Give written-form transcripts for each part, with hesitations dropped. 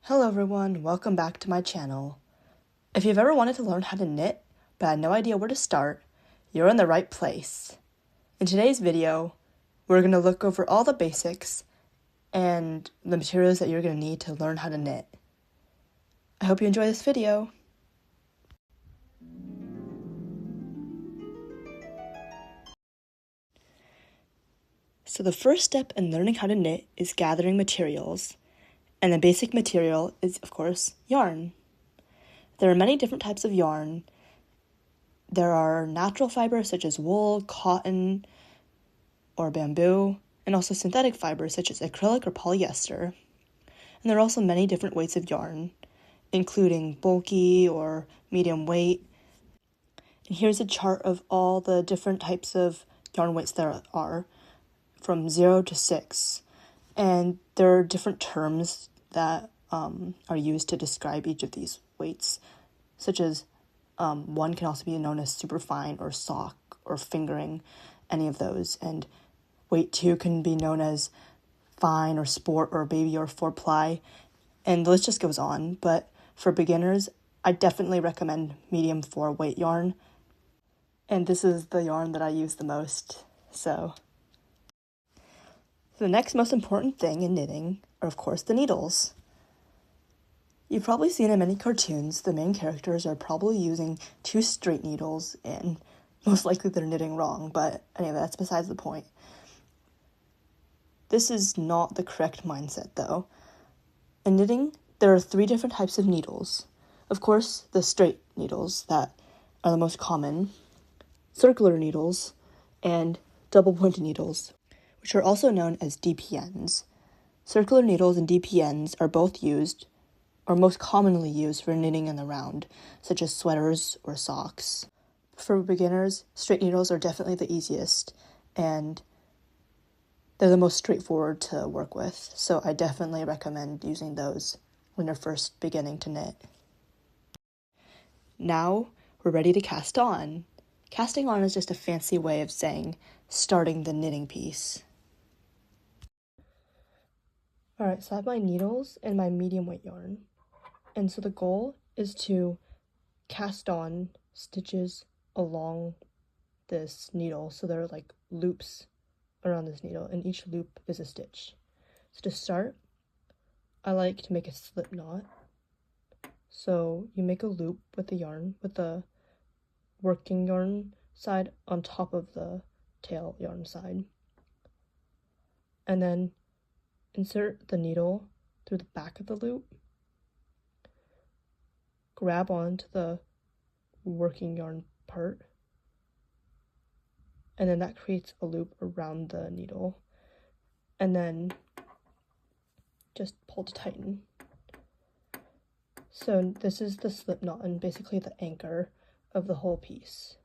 Hello everyone, welcome back to my channel. If you've ever wanted to learn how to knit, but had no idea where to start, you're in the right place. In today's video, we're going to look over all the basics and the materials that you're going to need to learn how to knit. I hope you enjoy this video. So the first step in learning how to knit is gathering materials, and the basic material is, of course, yarn. There are many different types of yarn. There are natural fibers such as wool, cotton, or bamboo, and also synthetic fibers such as acrylic or polyester. And there are also many different weights of yarn, including bulky or medium weight. And here's a chart of all the different types of yarn weights there are, from 0 to 6. And there are different terms that are used to describe each of these weights, such as one can also be known as superfine or sock or fingering, any of those. And weight 2 can be known as fine or sport or baby or 4-ply. And the list just goes on. But for beginners, I definitely recommend medium 4 weight yarn. And this is the yarn that I use the most. So the next most important thing in knitting are, of course, the needles. You've probably seen in many cartoons, the main characters are probably using 2 straight needles, and most likely they're knitting wrong, but anyway, that's besides the point. This is not the correct mindset, though. In knitting, there are 3 different types of needles. Of course, the straight needles that are the most common, circular needles, and double-pointed needles, which are also known as DPNs. Circular needles and DPNs are both used, or most commonly used, for knitting in the round, such as sweaters or socks. For beginners, straight needles are definitely the easiest, and they're the most straightforward to work with, so I definitely recommend using those when you're first beginning to knit. Now, we're ready to cast on. Casting on is just a fancy way of saying starting the knitting piece. Alright, so I have my needles and my medium weight yarn. And so the goal is to cast on stitches along this needle. So there are like loops around this needle, and each loop is a stitch. So to start, I like to make a slip knot. So you make a loop with the yarn, with the working yarn side on top of the tail yarn side. And then insert the needle through the back of the loop. Grab onto the working yarn part, and then that creates a loop around the needle, and then just pull to tighten. So this is the slip knot and basically the anchor of the whole piece.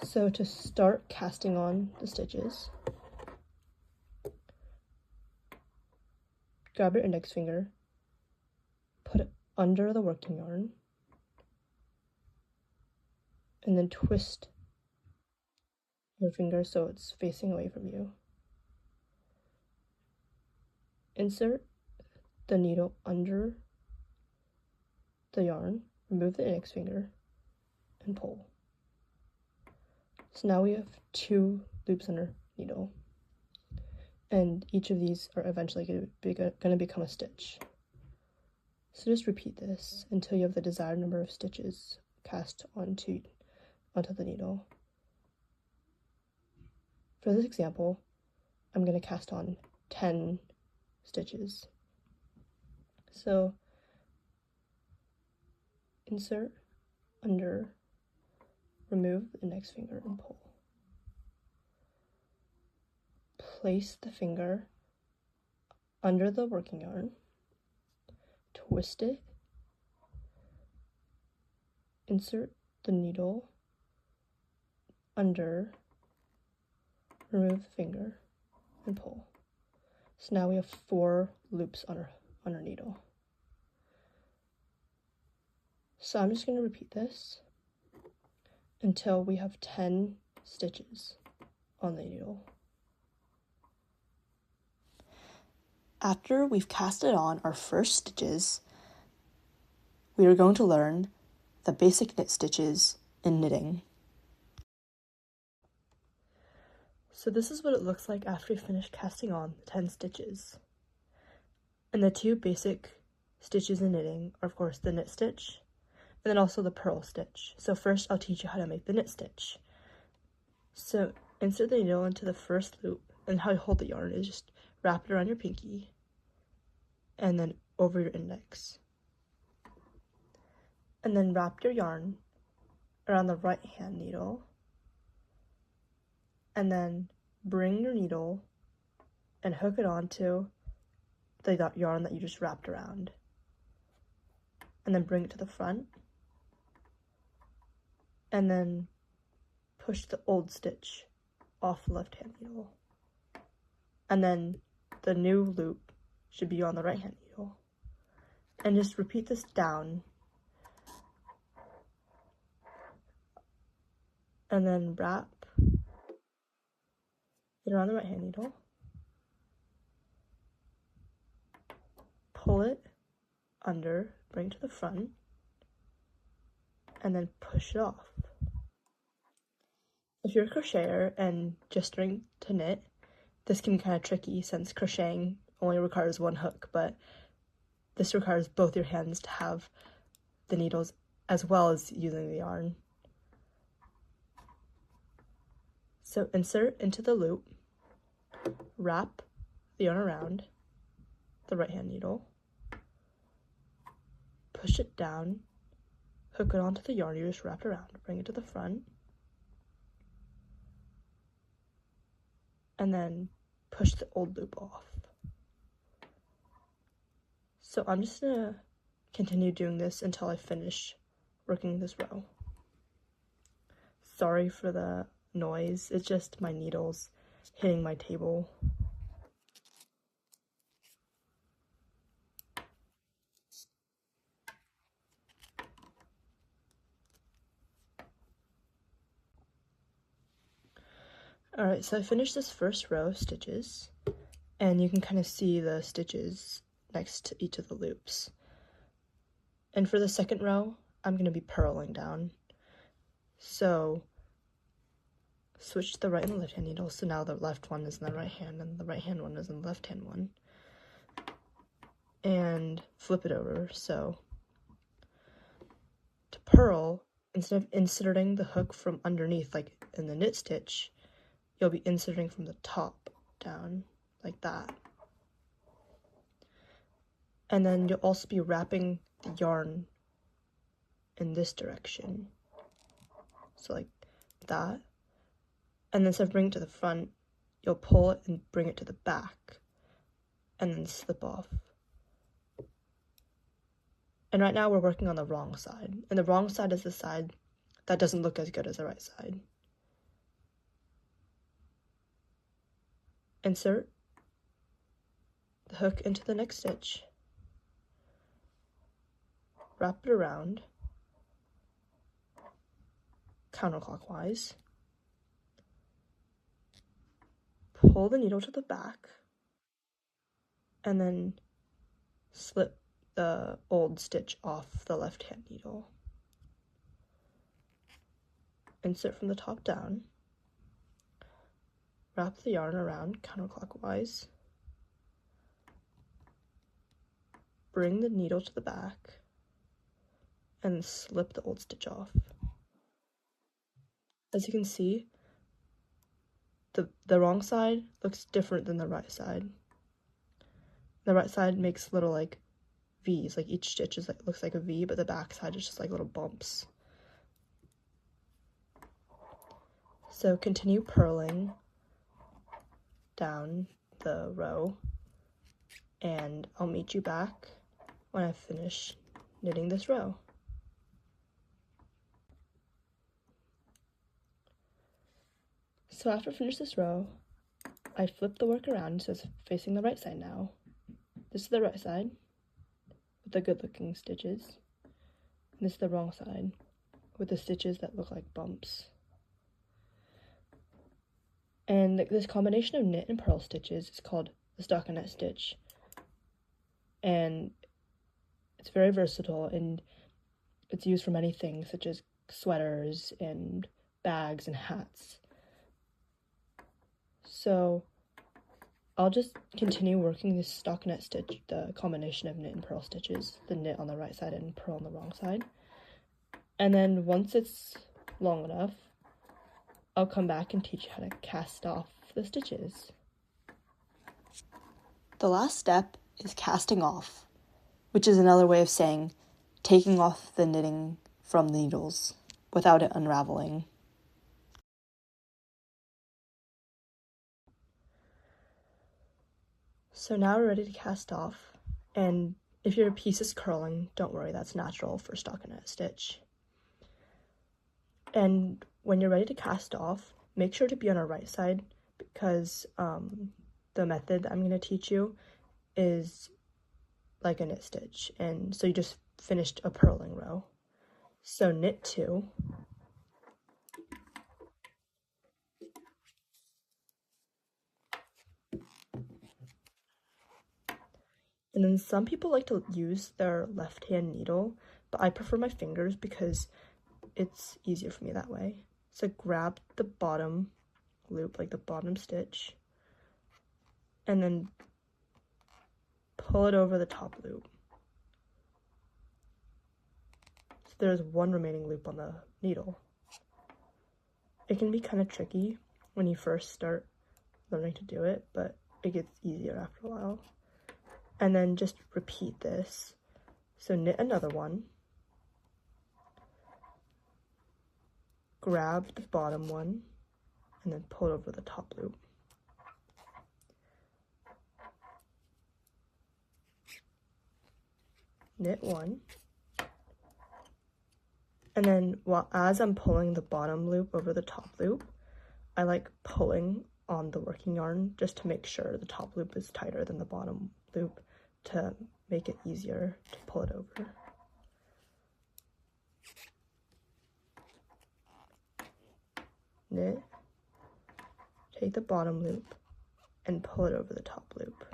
So to start casting on the stitches, grab your index finger, put it under the working yarn, and then twist your finger so it's facing away from you. Insert the needle under the yarn, remove the index finger, and pull. So now we have 2 loops on our needle, and each of these are eventually going to become a stitch. So just repeat this until you have the desired number of stitches cast onto the needle. For this example, I'm going to cast on 10 stitches. So insert under, remove the index finger, and pull. Place the finger under the working yarn, twist it, insert the needle under, remove the finger, and pull. So now we have 4 loops on our needle. So I'm just going to repeat this until we have 10 stitches on the needle. After we've casted on our first stitches, we are going to learn the basic knit stitches in knitting. So this is what it looks like after we finish casting on the 10 stitches. And the two basic stitches in knitting are, of course, the knit stitch and then also the purl stitch. So first I'll teach you how to make the knit stitch. So insert the needle into the first loop, and how you hold the yarn is just wrap it around your pinky and then over your index. And then wrap your yarn around the right hand needle and then bring your needle and hook it onto the yarn that you just wrapped around. And then bring it to the front and then push the old stitch off the left hand needle. And then the new loop should be on the right hand needle. And just repeat this down. And then wrap it around the right hand needle. Pull it under, bring it to the front, and then push it off. If you're a crocheter and just starting to knit, this can be kind of tricky since crocheting only requires one hook, but this requires both your hands to have the needles as well as using the yarn. So insert into the loop, wrap the yarn around the right hand needle, push it down, hook it onto the yarn you just wrapped around, bring it to the front, and then push the old loop off. So I'm just gonna continue doing this until I finish working this row. Sorry for the noise, it's just my needles hitting my table. Alright, so I finished this first row of stitches, and you can kind of see the stitches next to each of the loops. And for the second row, I'm going to be purling down. So switch the right and the left hand needle, so now the left one is in the right hand and the right hand one is in the left hand one. And flip it over, so to purl, instead of inserting the hook from underneath like in the knit stitch, you'll be inserting from the top down, like that. And then you'll also be wrapping the yarn in this direction, so like that. And then instead of bringing it to the front, you'll pull it and bring it to the back, and then slip off. And right now we're working on the wrong side, and the wrong side is the side that doesn't look as good as the right side. Insert the hook into the next stitch, wrap it around counterclockwise, pull the needle to the back, and then slip the old stitch off the left hand needle. Insert from the top down, wrap the yarn around counterclockwise, bring the needle to the back, and slip the old stitch off. As you can see, the wrong side looks different than the right side. The right side makes little like V's, like each stitch is looks like a V, but the back side is just like little bumps. So continue purling down the row, and I'll meet you back when I finish knitting this row. So after I finish this row, I flip the work around so it's facing the right side now. This is the right side with the good looking stitches, and this is the wrong side with the stitches that look like bumps. And this combination of knit and purl stitches is called the stockinette stitch, and it's very versatile, and it's used for many things such as sweaters and bags and hats. So I'll just continue working this stockinette stitch, the combination of knit and purl stitches, the knit on the right side and purl on the wrong side. And then once it's long enough, I'll come back and teach you how to cast off the stitches. The last step is casting off, which is another way of saying taking off the knitting from the needles without it unraveling. So now we're ready to cast off, and if your piece is curling, don't worry, that's natural for stockinette stitch. And when you're ready to cast off, make sure to be on our right side, because the method that I'm going to teach you is like a knit stitch, and so you just finished a purling row. So knit 2, and then some people like to use their left hand needle, but I prefer my fingers because it's easier for me that way. So grab the bottom loop, like the bottom stitch, and then pull it over the top loop. So there's one remaining loop on the needle. It can be kind of tricky when you first start learning to do it, but it gets easier after a while. And then just repeat this. So knit another one, grab the bottom one, and then pull it over the top loop. Knit 1, and then as I'm pulling the bottom loop over the top loop, I like pulling on the working yarn just to make sure the top loop is tighter than the bottom loop to make it easier to pull it over. Knit, take the bottom loop and pull it over the top loop.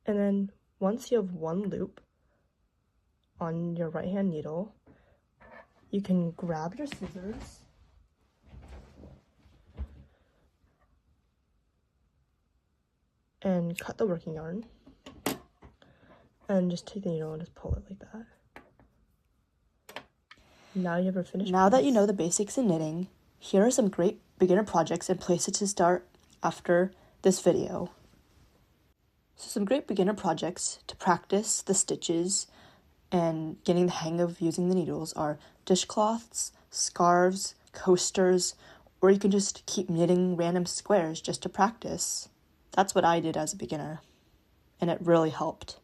And then once you have one loop on your right hand needle, you can grab your scissors and cut the working yarn, and just take the needle and just pull it like that. Now you have a finished Now that piece. you know the basics in knitting, here are some great beginner projects and places to start after this video. So some great beginner projects to practice the stitches and getting the hang of using the needles are dishcloths, scarves, coasters, or you can just keep knitting random squares just to practice. That's what I did as a beginner, and it really helped.